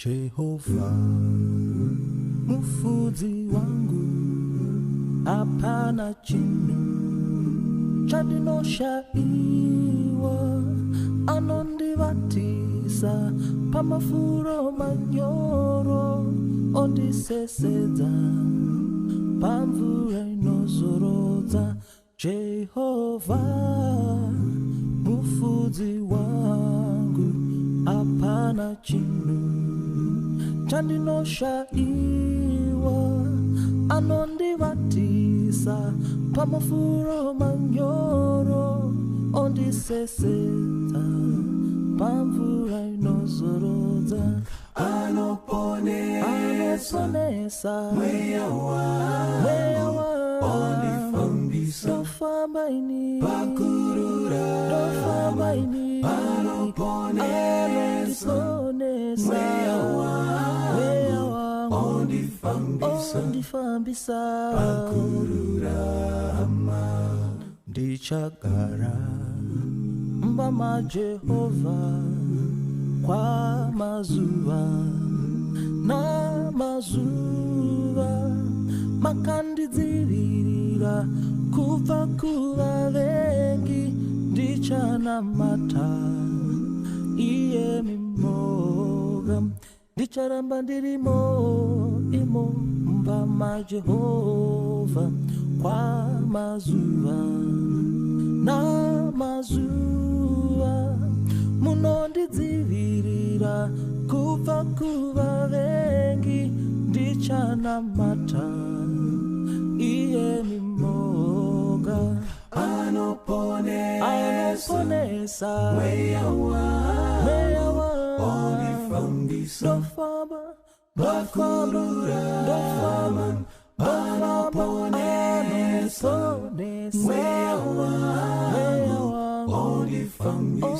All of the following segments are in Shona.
Jehova mufudzi wangu, hapana chinhu chandinoshaiwa. Anondivatisa pamafuro manyoro, ondisesedza pamvura inozorodza. Jehova mufudzi wangu, hapana chinhu chandinoshaiwa. Anondivatisa pamafuro manyoro, ondisesedza pamvura inozorodza. Anoponesa mweya wangu, ndofamba ini ndofamba ini. Anoponesa mweya wangu, ondifambisa pakururama. Ndichagara mbama Jehova kwa mazuva na mazuva, makandidzivirira kubva kuvavengi. Ndichanamata iye mimoga, ndicharamba ndirimo mbama Jehova kwa mazuva na mazuva, munondidzivirira kubva kuvavengi. Ndichanamata iye mimoga, anoponesa mweya wangu, ndofamba ndofamba. Anoponesa mweya wangu,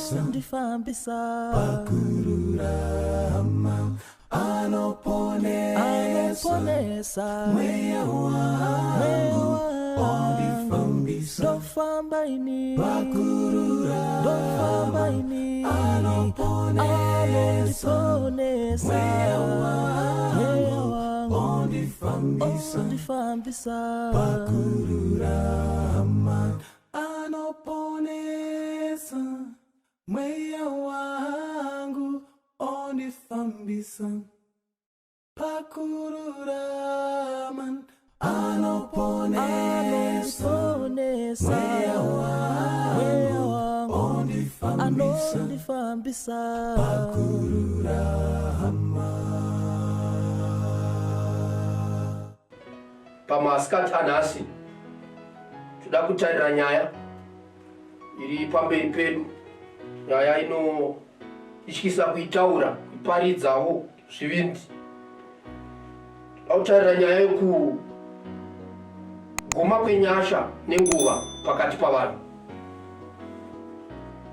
ondifambisa pakururama. Anoponesa mweya wangu, ndofamba ini ndofamba ini. Anoponesa mweya wangu, ondifambisa pakururama. Anoponesa mweya wangu, ondifambisa pakururama. Anoponesa mweya wangu, ondifambisa pakururama. Pamasikati anhasi toda kutarira nyaya iri pamberi pedu, nyaya inotyisa kuitaura, kuparidzawo zvivindi. Toda kutarira nyaya yekuguma kwenyasha nenguva pakati pavanhu.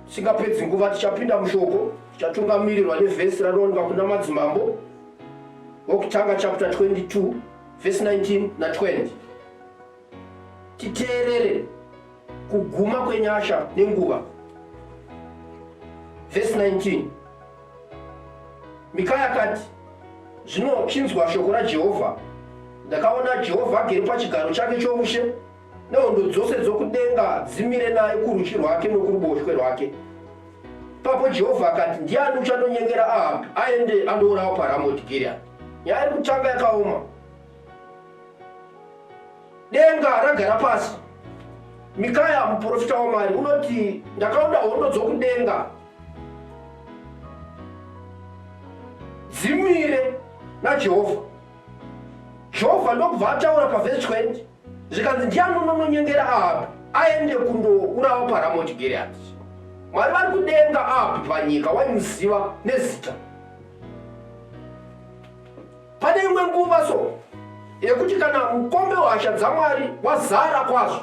Singapedzi nguva tichapinda mushoko, tichatungamirirwa nevhesi ranoonekwa kuna madzimambo wokutanga chapter 22 verse 19 na 20. Titeerere kuguma kwenyasha nenguva. Verse 19. Mikaya akati, zvino chinzwa shoko raJehovha. Ndakaona Jehovha agere pachigaro chake choushe, nehondo dzose dzokudenga dzimire naye kurudyi rwake nokuruboshwe rwake. Papo Jehovha akati, ndiani uchanonyengera Ahabhi aende andourawa paRamoti Gireadhi? Nyaya iri kutanga yakaoma. Denga ragara pasi. Mikaya muprofita waMwari unoti, ndakaona hondo dzokudenga dzimire naJehovha. Jehovha ndokubva ataura pavhesi 20 zvikanzi ndiani unononyengera Ahabhi aende kundourawa paRamoti Gireadhi. Mwari vari kudenga Ahabhi panyika, waimuziva nezita. Pane imwe nguva so yekuti kana mukombe wehasha dzaMwari wazara kwazvo,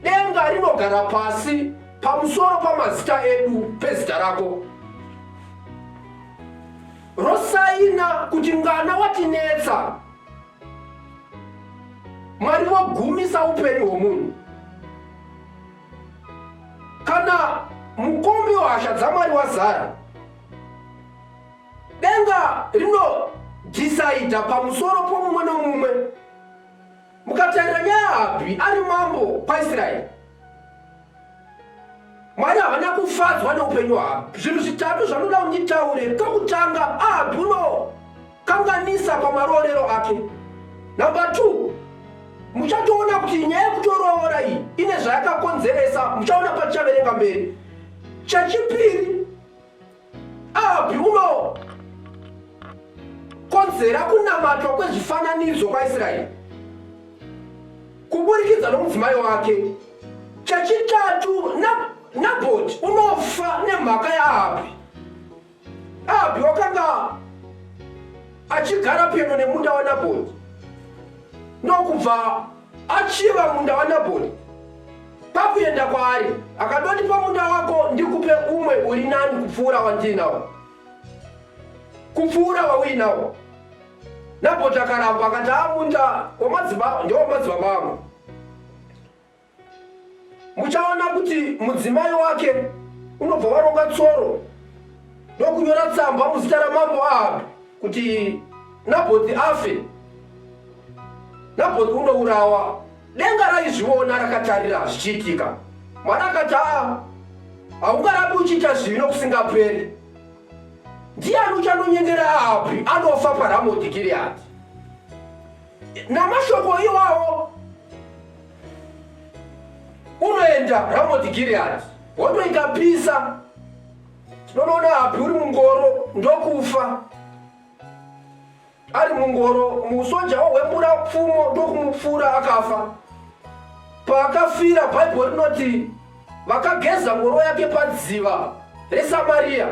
denga rinogara pasi pamusoro pamazita edu pezita rako, rosaina kuti ngana watinetsa. Mwari vogumisa upenyu hwomunhu. Kana mukombe wehasha dzaMwari wazara, denga denga rinodhisaidha pamusoro pomumwe nomumwe. Mukatarira Ahabhi ari mambo paIsraeri, Mwari havana kufadzwa neupenyu hwake. Zvinhu zvitatu zvanoda kuti nditaure. Kokutanga, Ahabhi unokanganisa pamarorero ake. Namba 2, muchatoona kuti nyaya yekutoroora iyi ine zvayakakonzeresa, muchaona patichaverenga mberi. Chechipiri, Ahabhi unokonzera kunamatwa kwezvifananidzo kwaIsraeri kuburikidza nomudzimai wake. Chechitatu, Nabhoti unofa nemhaka yaAhabhi. Ahabhi wakanga achigara pedo nemunda waNabhoti, ndokubva achiva munda waNabhoti. Pakuenda kwaari akadoti, pamunda wako ndikupe umwe uri nani kupfuura wandinawo, kupfuura wauinawo. Nabhoti akaramba akati, munda ndewamadzibaba vangu. Muchaona kuti mudzimai wake unobva waronga tsoro ndokunyora tsamba muzita ramambo Ahabhi kuti Nabhoti afe. Nabhoti unourawa. Denga raizviona rakatarira zvichiitika. Mwari akati, haungarabi uchiita zvino kusingaperi. Ndiani uchanonyengera Ahabhi anofa paRamoti Gireadhi? Namashoko iwawo unoenda Ramoti Gireadhi wotoita pisa. Tinoona Ahabhi uri mungoro ndokufa. Ari mungoro, musoja wahwembura pfumo ndokumupfuura akafa. Paakafira, Bhaibheri rinoti vakageza ngoro yake padziva reSamaria.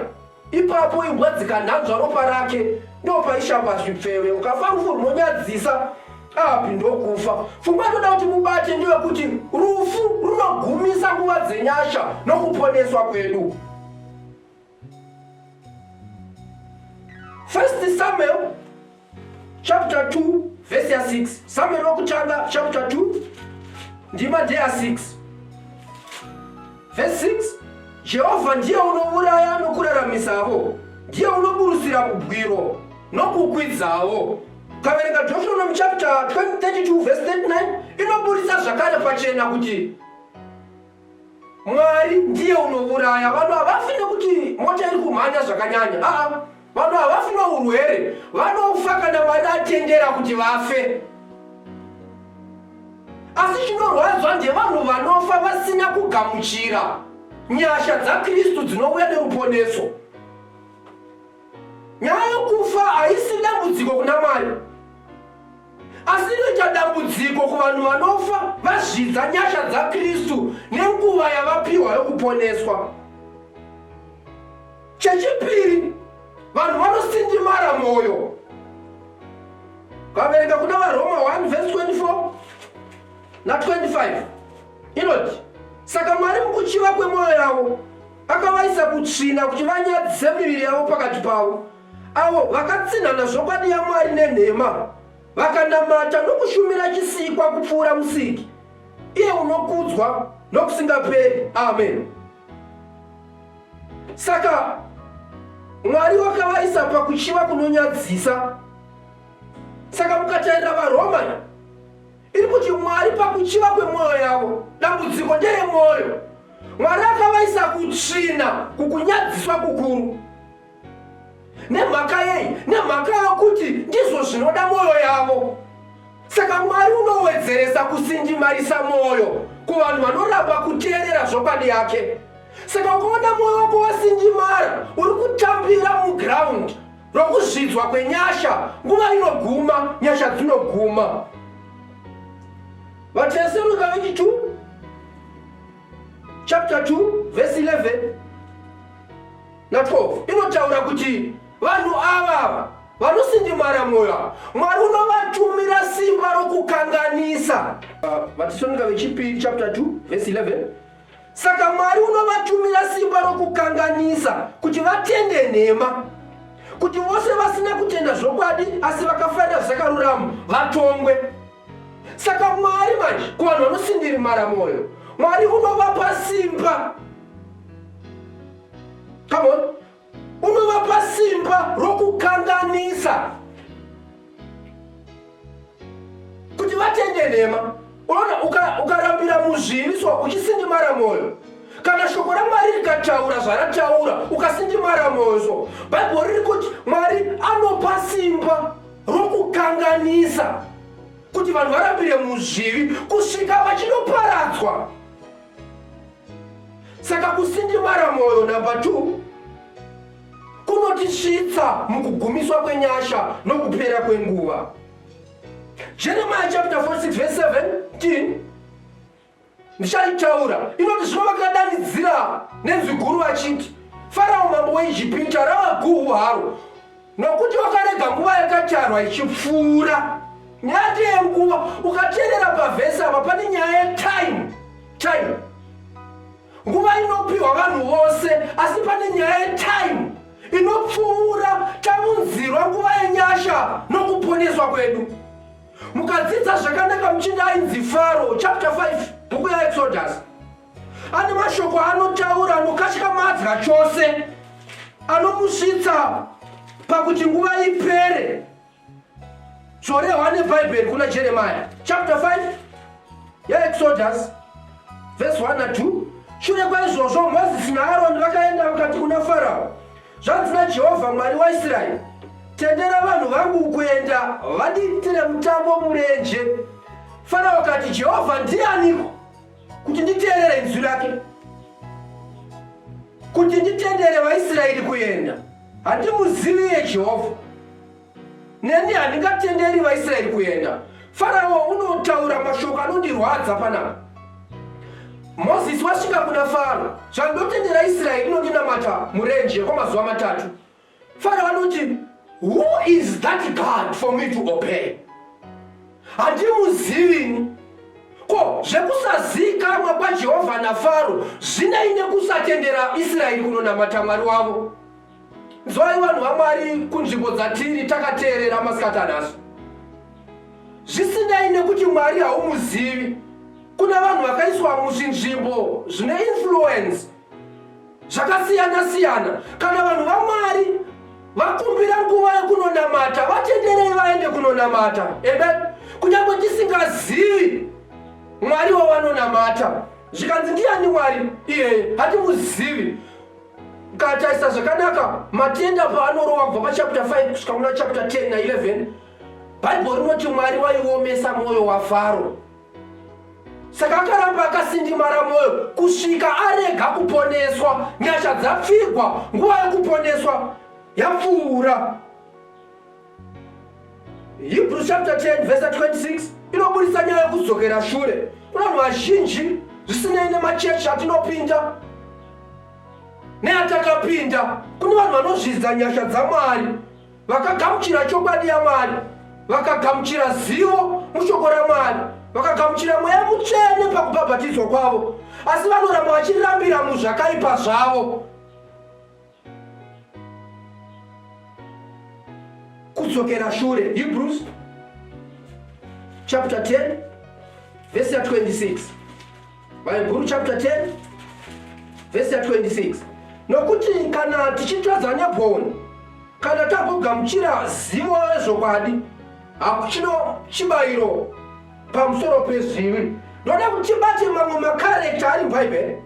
Ipapo imbwa dzikanhanzva ropa rake, ndopaishamba zvipfeve. Ukafa rufu runonyadzisa, Ahabhi ndokufa. Pfungwa inoda kuti mubate ndeyekuti rufu runogumisa nguva dzenyasha nokuponeswa kwedu. 1 Samuel chapter 2 verse 6. Samuel wokutanga chapter 2 ndima ndeya 6. Verse 6. Jehovha ndiye unouraya nokuraramisavo, ndiye unoburusira kubwiro nokukwidzawo. Kaverenga Joshua chapter 32 verse 39 inoburisa zvakare pachena kuti Mwari ndiye unouraya. Vanhu havafi nekuti mota iri kumhanya zvakanyanya. Vanhu havafi neurwere, vanofa kana Mwari atendera kuti vafe. Asi chinorwadzwa ndevanhu vanofa vasina kugamuchira nyasha dzaKristu dzinouya neruponeso. Nyaya yokufa haisi dambudziko kuna Mwari, asi inoita dambudziko kuvanhu vanofa vazvidza nyasha dzaKristu nenguva yavapiwa yokuponeswa. Chechipiri, vanhu vanosindimara mwoyo. Kaverenga kuna vaRoma 1 verse 24 na 25 inoti, saka Mwari mukuchiva kwemwoyo yavo akavaisa kutsvina kuti vanyadzise miviri yavo pakati pavo, avo vakatsinhana zvokwadi yaMwari nenhema, vakanamata nokushumira chisikwa kupfuura musiki, iye unokudzwa nokusingaperi. Amen. Saka Mwari wakavaisa pakuchiva kunonyadzisa. Saka mukatarira vaRoma iri kuti Mwari pakuchiva kwemwoyo yavo, dambudziko nderemwoyo, Mwari akavaisa kutsvina, kukunyadziswa kukuru. Nemhaka yei? Nemhaka yokuti ndizvo zvinoda mwoyo yavo. Saka Mwari unowedzeresa kusindimarisa mwoyo kuvanhu vanoramba kuteerera zvokwadi yake. Saka ukaona mwoyo wako wasindimara, uri kutambira muground rokuzvidzwa kwenyasha, nguva inoguma, nyasha dzinoguma. Vateseronika vechi 2 chapter 2 verse 11 na 12 inotaura kuti vanhu ava vanosindimara mwoyo, Mwari unovatumira simba rokukanganisa. Vateseronika vechipiri chapter 2 verse 11. Saka Mwari unovatumira simba rokukanganisa kuti vatende nhema, kuti vose vasina kutenda zvokwadi asi vakafarira zvakarurama vatongwe. Saka Mwari manje kuvanhu vanosindirimara mwoyo, Mwari unovapa simba. Come on. Unovapa simba rokukanganisa uchisindimara mwoyo. Kana shoko raMwari rikataura zvarataura ukasindimara mwoyo, so Bhaibheri riri kuti Mwari anopa simba rokukanganisa kuti vanhu varambire muzvivi kusvika vachinoparadzwa. Saka kusindimara mwoyo namba 2 kunotisvitsa mukugumiswa kwenyasha nokupera kwenguva. Jeremiah chapter 46 verse 17 ndichaitaura inoti zvino vakadanidzira nenzwi guru vachiti, Farao mambo weIjipita rava guhu haro, nokuti vakarega nguva yakatarwa ichipfuura. Nyaya yenguva, ukateerera pavhesi apa pane nyaya yetime. Nguva inopiwa vanhu vose, asi pane nyaya yetime inopfuura tamunzirwa nguva yenyasha nokuponeswa kwedu. Mukadzidza zvakanaka muchinda ainzi Faro chapter 5 bhuku yaExodus, ane mashoko anotaura anokatyamadza chose, anomusvitsa pakuti nguva ipere. Zvorehwa neBhaibheri kuna Jeremiah chapter 5 yaExodus verse 1 na 2. Shure kwaizvozvo Mozisi naAroni vakaenda vakati kuna Farao, zvanzi naJehovha Mwari waIsraeri, tendera vanhu vangu kuenda vadiitire mutambo murenje. Farao akati, Jehovha ndianiko kuti nditeerere inzwi rake, kuti nditendere vaIsraeri kuenda? Handimuziviye Jehovha, neni handingatenderi vaIsraeri kuenda. Farao unotaura mashoko anondirwadza panapa. Mozisi wasvika kuna Farao, zvandotendera Israeri inondinamata murenje kwamazuva 3. Farao anoti, who is that God for me to obey? Handimuzivini. Ko zvekusazivikanwa kwaJehovha naFaro zvinaine kusatendera Israeri kunonamata Mwari wavo. Nzwai vanhu vaMwari kunzvimbo dzatiri takateerera masikati anaso. Zvisinaine kuti Mwari haumuzivi, kuna vanhu vakaiswa muzvinzvimbo zvine influence zvakasiyana-siyana. Kana vanhu vaMwari vakumbira nguva yekunonamata, vatenderei vaende kunonamata. Amen. Kunyange tisingazivi Mwari wavanonamata, zvikanzi ndiani Mwari iye hatimuzivi. Kataisa zvakanaka matenda paanorowa kubva pachapter 5 kusvika kuna chapter 10 na 11, Bhaibheri rinoti Mwari waiomesa mwoyo waFaro. Saka akaramba akasindimara mwoyo kusvika arega kuponeswa. Nyasha dzapfigwa, nguva yekuponeswa yapfuura. Hebrews chapter 10 verse 26 inobudisa nyaya yekudzokera shure. Kuna vanhu vazhinji zvisinei nemachechi atinopinda neatakapinda, kune vanhu vanozvidza nyasha dzaMwari, vakagamuchira chokwadi yaMwari, vakagamuchira zivo mushoko raMwari, vakagamuchira mweya mutsvene pakubhabhatidzwa kwavo, asi vanoramba vachirambira muzvakaipa zvavo. Kudzokera shure. Hebrews chapter 10 verse 26. Bhaibheri chapter 10 verse 26. Nokuti kana tichitadza nebhoni, kana tagogamuchira zivo rezvokwadi, hakuchino chibayiro pamusoro pezvivi. Ndoda kuti tibate mamwe makarekta ari muBhaibheri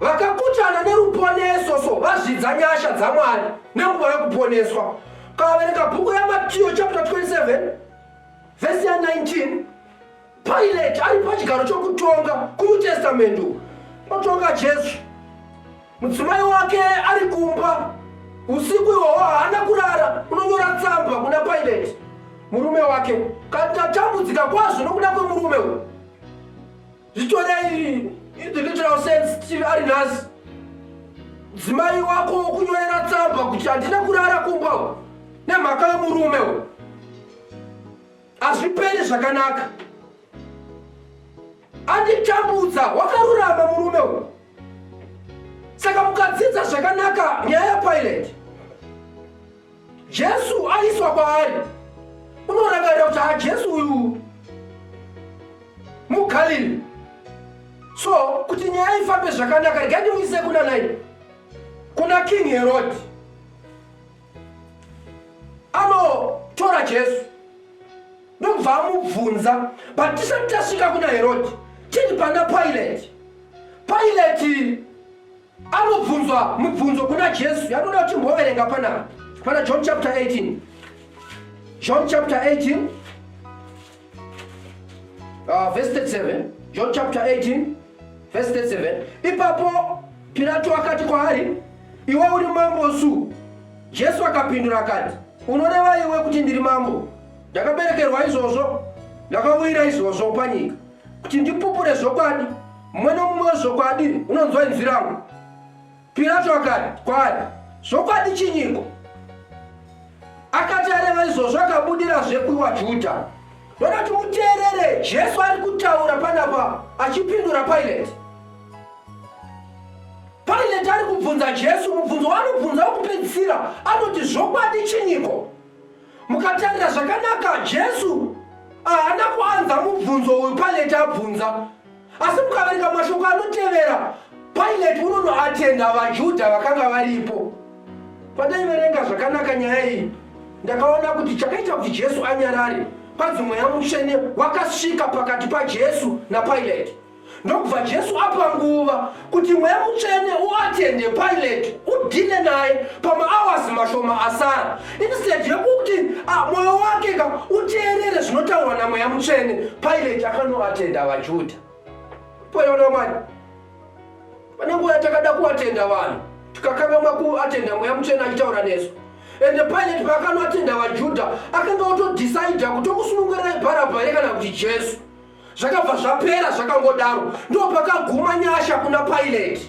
vakakutana neruponeso, so vazvidza nyasha dzaMwari nenguva yekuponeswa. Kaverenga bhuku yaMatiyo chapter 27 verse 19, Pilate ari pachigaro chokutonga kuNew Testament, otonga Jesu. Mudzimai wake ari kumba, usiku ihwohwo haana kurara, unonyora tsamba kuna Pilate murume wake. Katatambudzika kwazvo nokuda kwemurume uyu. Zvitorei in the literal sense ari nhasi. Dzimai wako kunyorera tsamba kuti handina kurara kumba uyu nemhaka yemurume uyu. Hazviperi zvakanaka. Anditambudza, wakarurama murume uyu. Saka mukadzidza zvakanaka nyaya yaPilate, Jesu aiswa kwaari, unorangarira kuti Jesu uyu muGalili. So kuti nyaya ifambe zvakanaka, regai ndimuise kuna nai, kuna King Herod. Anotora Jesu ndobva amubvunza, but tisati tasvika kuna Herod tiri pana Pilate anobvunzwa mubvunzo kuna Jesu yanoda kuti mboverenga pana John chapter 18. John chapter 18 verse 37. John chapter 18 verse 37. Ipapo Pilato akati kwaari, iwe uri mambo su? Jesu akapindura akati, unoreva iwe kuti ndiri mambo? Ndakaberekerwa izvozvo, ndakawira izvozvo panyika, kuti ndipupure zvokwadi, mumwe nomumwe zvokwadi unonzwa inzwi rangu. Pilato akati kwaari, zvokwadi chinyiko? Akati areva izvozvo akabudirazve kuvaJudha. Ndoda kuti muteerere Jesu ari kutaura panapa achipindura Pilate. Pilate ari kubvunza Jesu mubvunzo waanobvunza wokupedzisira, anoti zvokwadi chinyiko? Mukatarira zvakanaka Jesu haana kuanza mubvunzo uyu Pilate abvunza, asi mukaverenga mashoko anotevera Pilate unonoatenda vaJudha vakanga varipo. Pandaiverenga zvakanaka nyaya iyi ndakaona kuti chakaita kuti Jesu anyarare, kwanzi Mweya Mutsvene wakasvika pakati paJesu naPilate. Ndokubva Jesu apa nguva kuti Mweya Mutsvene uatende Pilate, udhile naye pamaawasi mashoma asara, instead yekuti mwoyo wake uteerere zvinotaurwa naMweya Mutsvene. Pilate akanoatenda vaJudha. Poiona mani, pane nguva yatakada kuatenda vanhu tikakanganwa kuatenda Mweya Mutsvene achitaura nesu. Ende Pilate paakanoatenda vaJudha akanga otodhisaidha kuti okusunungurai Bharabhasi kana kuti Jesu. Zvakabva zvapera zvakangodaro, ndo pakaguma nyasha kuna Pilate.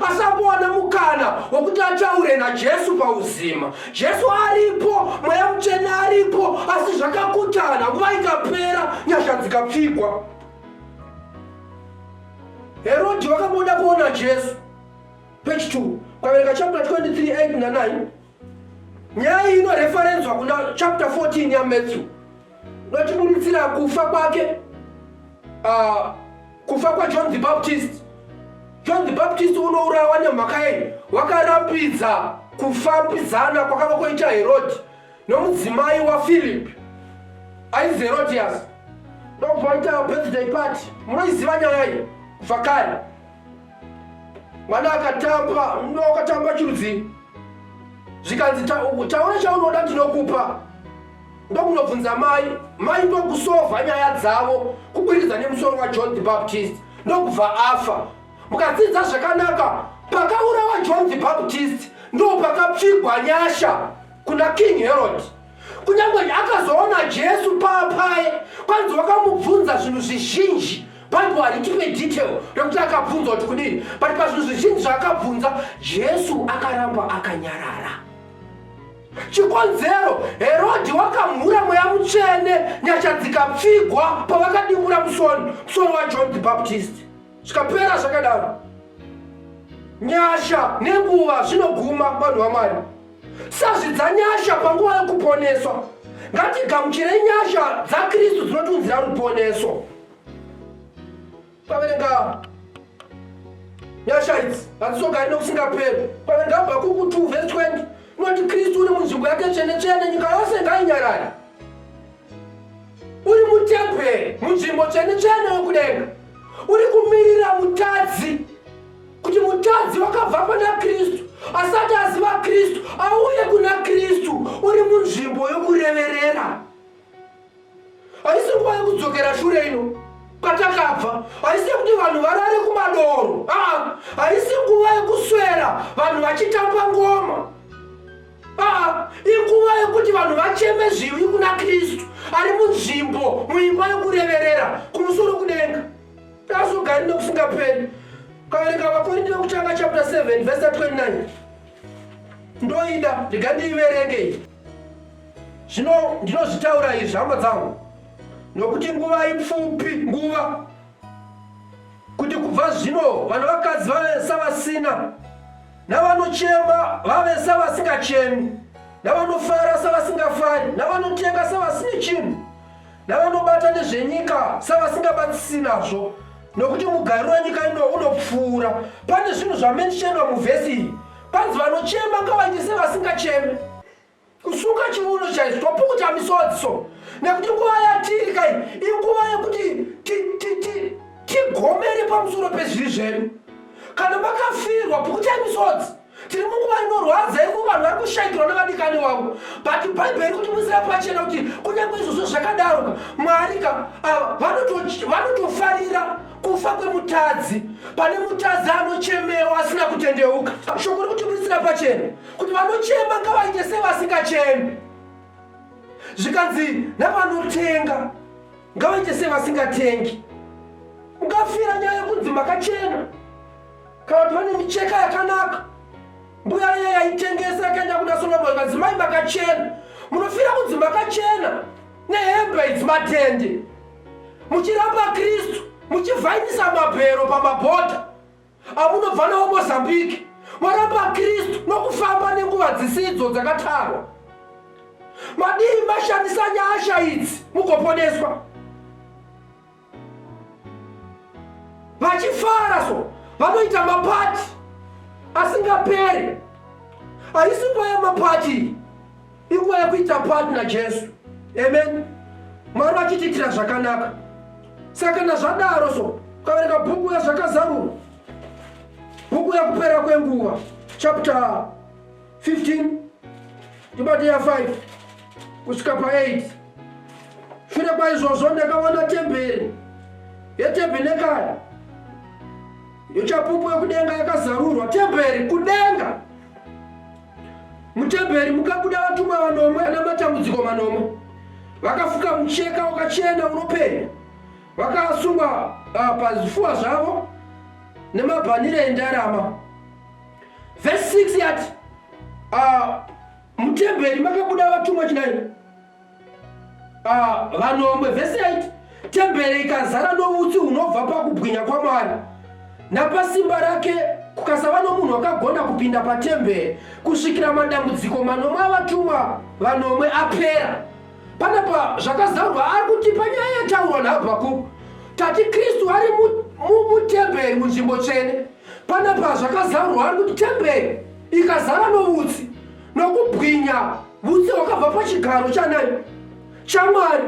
Asambowana mukana wokuti ataure naJesu pauzima. Jesu aripo, Mweya Mutsvene aripo, asi zvakakutana, nguva ikapera nyasha dzikapfigwa. Herodhi wakamboda kuona Jesu. Page 2, kwaverenga chapter 23, 8 na 9. Nyaya inoreferenzwa kuna chapter 14 ya Matthew. Notiburitsira kufa kwake, kufa kwa John the Baptist. John the Baptist unourawa nemhaka yei, wakarambidza kufambidzana kwakanga koita Herodhi nomudzimai waPhilip ainzi Herodias. Ndobva aita birthday party, munoiziva nyaya iyi kubva kare. Mwana akatamba, wakatamba chirudzi, zvikanzi taura chaunoda ndinokupa. Ndokunobvunza mai ndokusovha nyaya dzavo kuburikidza nemusoro waJohn the Baptist, ndokubva afa. Mukadzidza zvakanaka, pakaurawa John the Baptist ndo pakapfigwa nyasha kuna King Herod. Kunyange akazoona Jesu papaye, kwanzi wakamubvunza zvinhu zvizhinji. Bible haritipe detail rekuti akabvunza kuti kudini, but pazvinhu zvizhinji zvaakabvunza Jesu akaramba akanyarara. Chikonzero, Herodhi wakamhura Mweya Mutsvene, nyasha dzikapfigwa pavakadimbura musoro waJohn the Baptist. Zvikapera zvakadaro. Nyasha nenguva zvinoguma vanhu vaMwari. Sazvidza nyasha panguva yokuponeswa. Ngatigamuchirei nyasha dzaKristu dzinotiunzira ruponeso. Paverenga nyasha idzi hadzisogari nokusingaperi. Paverenga Habhakuku 2 verse 20. Noti Kristu uri munzvimbo yake tsvene-tsvene, nyika yose ngainyarare. Uri mutemberi, munzvimbo tsvene-tsvene yokudenga. Uri kumirira mutadzi, kuti mutadzi wakabva pana Kristu, asati aziva Kristu, auye kuna Kristu. Uri munzvimbo yokureverera. Haisi nguva yokudzokera shure ino kwatakabva, haisi kuti vanhu varare kumadoro, haisi nguva yokuswera vanhu vachitamba ngoma. Inguva yokuti vanhu vacheme zviwi kuna Kristu, ari munzvimbo muimba yokureverera kumusoro kudenga. Tasogari nokusingaperi. Kaverenga Vakorinte vekutanga chapter 7 verse 29. Ndoida ndigandiiverenge. Zvino ndinozvitaura izvi hama dzangu nokuti nguva ipfupi, nguva kuti kubva zvino vanhu vakadzi vave savasina, navanochema vave savasingachemi, navanofara savasingafari, navanotenga savasine chinhu, navanobata nezvenyika savasingabati nazvo, nokuti mugariro wenyika ino unopfuura. Pane zvinhu zvamentionwa muvhesi iyi. Panzi vanochema ngavaite sevasingacheme. Kusunga chiuno chaizvo, topukuta misodziso. Nekuti nguva yatiri kai, inguva yekuti tigomere pamusoro pezvivi zvenyu. Kana makafirwa pokuti misodzi tiri munguva inorwadza iri vanhu vari kushayikirwa navadikani wavo, but bhaibheri kuti musira pachena kuti kunyange izvozvo zvakadaroka Mwari vanotofarira kufa kwemutadzi pane mutadzi anochemewa asina kutendeuka. Shoko riri kuti musira pachena kuti vanochema ngavaite sevasingachemi, zvikanzi navanotenga ngavaite sevasingatengi. Mukafira nyaya yekunzi makachena, kana kuti vane micheka yakanaka, mbuya iya yaitengesa akaenda kuna Solomoni ikati mai makachena, munofira kunzi makachena nehembe idzi matende, muchiramba Kristu, muchivhainisa mabhero pamabhodha amunobva nawo Mozambique, maramba Kristu nokufamba nenguva dzisidzo dzakatarwa. Madii mashandisa nyasha idzi mugoponeswa. Vachifara so vanoita mapati asingaperi. Haisi nguva yamapati, inguva yekuita pati naJesu. Amen. Mwari vachitiitira zvakanaka. Saka nazvadaro so ukaverenga bhuku yazvakazarurwa, bhuku yakupera kwenguva, chapter 15 ndibati ya5 kusvika pa8. Shure kwaizvozvo ndakaona temberi yeTebhenekari yochapupu yekudenga yakazarurwa. Temberi kudenga. Mutemberi mukabuda vatumwa vanomwe ana matambudziko manomwe, vakafuka mucheka wakachena unopenya, vakasungwa pazvifuva zvavo nemabhanire endarama. Verse 6 yati mutemberi makabuda vatumwa chinai vanomwe. Verse 8 temberi ikazara noutsi hunobva pakubwinya kwaMwari, napasimba rake kukasava nomunhu akagona kupinda patemberi kusvikira madambudziko manomwe avatumwa vanomwe apera. Panapa zvakazarurwa ari kutipa nyaya yataurwa naHabhakuku tati Kristu ari mutemberi munzvimbo tsvene. Panapa zvakazarurwa ari kuti temberi ikazara noutsi nokubwinya, utsi hwakabva pachigaro chaMwari,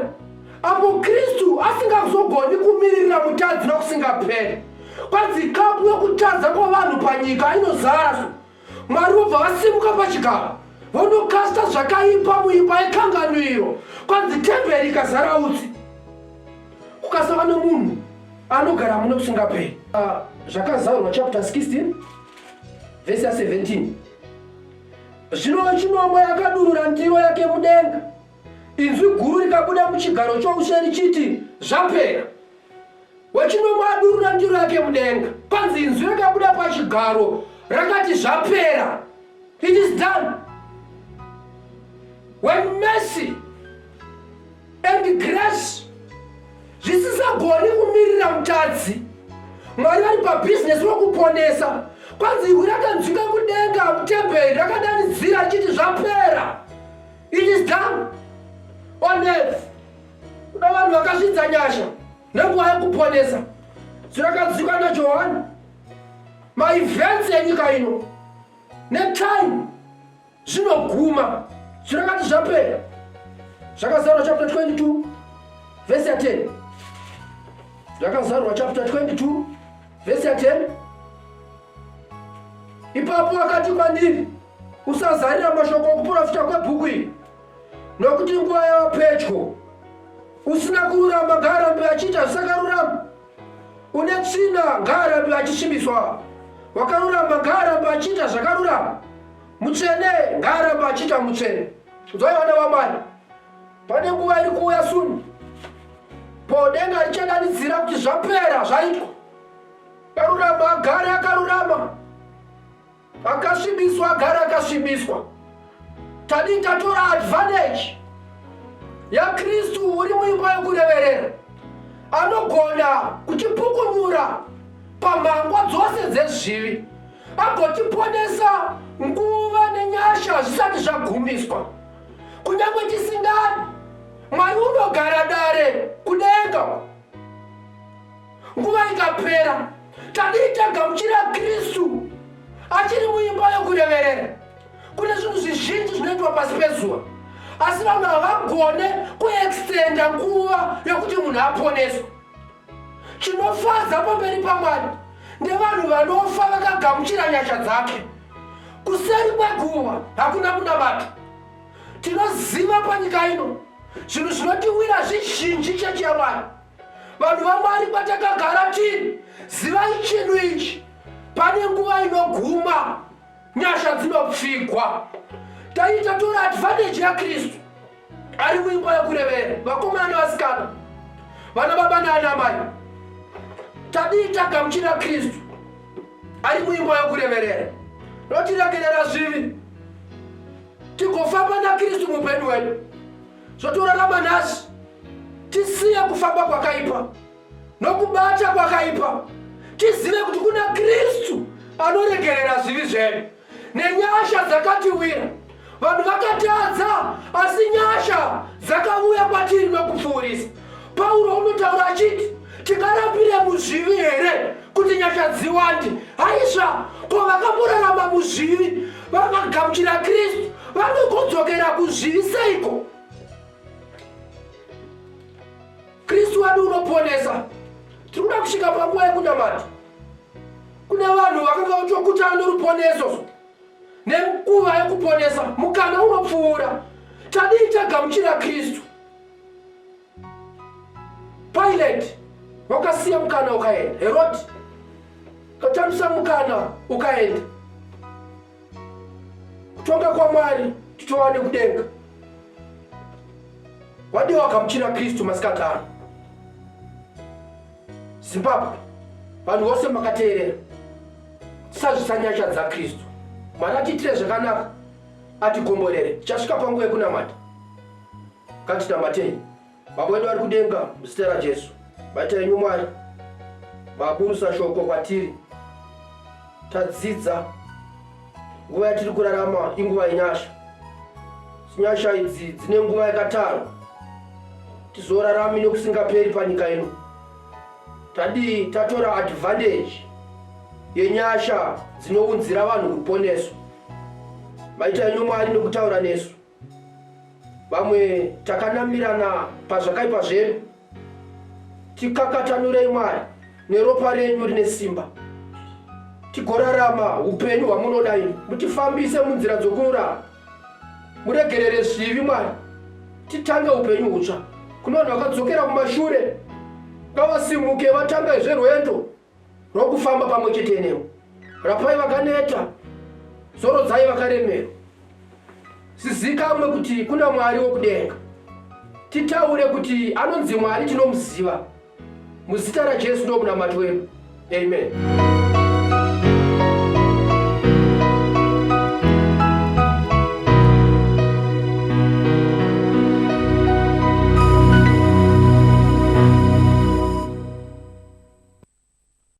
apo Kristu asingazogoni kumirira mutadzi nokusingaperi. Kwanzi kapu yokutadza kwavanhu panyika inozara. Mwari vobva vasimuka pachigaro vonokasta zvakaipa muimba yekanganwiro. Kwanzi temberi ikazara utsi, kukasava nomunhu anogara muno kusingaperi. Zvakazarurwa chapter 16 verse 17. Zvino chinomwe yakadurura ndiro yake mudenga, inzwi guru rikabuda muchigaro choushe richiti zvapera. Wechinomwe adurura ndiro yake mudenga, kwanzi inzwi rakabuda pachigaro rakati zvapera. It is done. When mercy and grace zvisisagoni kumirira mutadzi, Mwari vari pabhizinesi rokuponesa, kwanzi iwe rakanzwika kudenga mutemberi rakadanidzira richiti zvapera. It is done on earth. Kuna vanhu vakazvidza nyasha nenguva yekuponesa zvirakanzwika naJohani. Maevents enyika ino netime zvinoguma zvirakati zvapera. Zvakazarurwa chapter 22 verse 10. Zvakazarurwa chapter 22 verse 10. Ipapo akati kwandiri, usazarira mashoko okuprofita kwebhuku iri, nokuti nguva yava pedyo. Usina kururama ngaarambe achiita zvisakarurama, une tsvina ngaarambe achisvibiswa, wakarurama ngaarambe achiita zvakarurama, mutsvene ngaarambe achiita mutsvene. Nzwai vana vaMwari, pane nguva iri kuuya suni po denga richadanidzira kuti zvapera, zvaitwa. Akarurama agare akarurama, akasvibiswa agare akasvibiswa. Tadi tatora advantage yaKristu uri muimba yokureverera, anogona kutipukunyura pamhangwa dzose dzezvivi, agotiponesa nguva nenyasha zvisati zvagumiswa. Kunyange tisingani, Mwari unogara dare kudenga. Nguva ikapera, tadi tagamuchira Kristu achiri muimba yokureverera. Kune zvinhu zvizhinji zvinoitwa pasi pezuva, asi vanhu havagone kuextenda nguva yokuti munhu aponeswe. chinofadza pamberi paMwari ndevanhu vanofa vakagamuchira nyasha dzake. Kuseri kweguva hakuna kunamata. Tinoziva panyika ino zvinhu zvinotiwira zvizhinji chechi yaMwari. Vanhu vaMwari kwatakagara tiri, zivai chinhu ichi, pane nguva inoguma nyasha dzinopfigwa. Tatora advantage yaKristu ari muimba yokurevera, vakomana nevasikana, vana baba naana mai. Tagamuchira Kristu ari muimba yokureverera, notiregerera zvivi tigofamba naKristu muupenyu hwedu. Zvotorarama nhasi tisiye kufamba kwakaipa nokubata kwakaipa, tizive kuti kuna Kristu anoregerera zvivi zvedu nenyasha dzakatiwira. Vanhu vakatadza, asi nyasha dzakauya kwatiri nokupfuurisa. Pauro unotaura achiti tingarapire muzvivi here kuti nyasha dziwande? Haizva, ko vakamborarama muzvivi vakagamuchira Kristu vanogodzokera kuzvivi seiko? Kristu wadu unoponesa. Tirikuda kusvika panguva yekunamata. Kune vanhu vakanga vachokutana noruponeso nenguva yekuponesa, mukana unopfuura. Tadii tagamuchira Kristu? Pilate wakasiya mukana ukaenda. Herodi katamisa mukana ukaenda. Kutonga kwaMwari titowane kudenga. Wadi wakamuchira Kristu masikati ano. Zimbabwe, vanhu vose makateerera, tisazvisa nyasha dzaKristu. Mwari atiitire zvakanaka, atigomborere. Tichasvika panguva yekunamata. Ngatinamatei. Baba wedu vari kudenga, muzita raJesu, baitai henyu Mwari maburusa shoko kwatiri. Tadzidza nguva yatiri kurarama inguva yenyasha. Nyasha idzi dzine nguva yakatarwa. Tizorarami nokusingaperi panyika ino. Tadii tatora advantage yenyasha dzinounzira vanhu ruponeso. Baitai henyu Mwari nokutaura nesu. Vamwe takanamirana pazvakaipa zvedu, tikakatanurei Mwari neropa renyu rine simba. Tigorarama upenyu hwamunoda imi, mutifambise munzira dzokururama. Muregerere zvivi Mwari, titange upenyu hutsva. Kuna vanhu vakadzokera kumashure, ngavasimuke vatange zverwendo rwokufamba pamwe chete newe. Rapai vakaneta, zorodzai vakaremerwa. Sizikamwe kuti kuna Mwari wokudenga. Titaure kuti anonzi Mwari tinomuziva. Muzita raJesu ndomunamati wedu. Amen.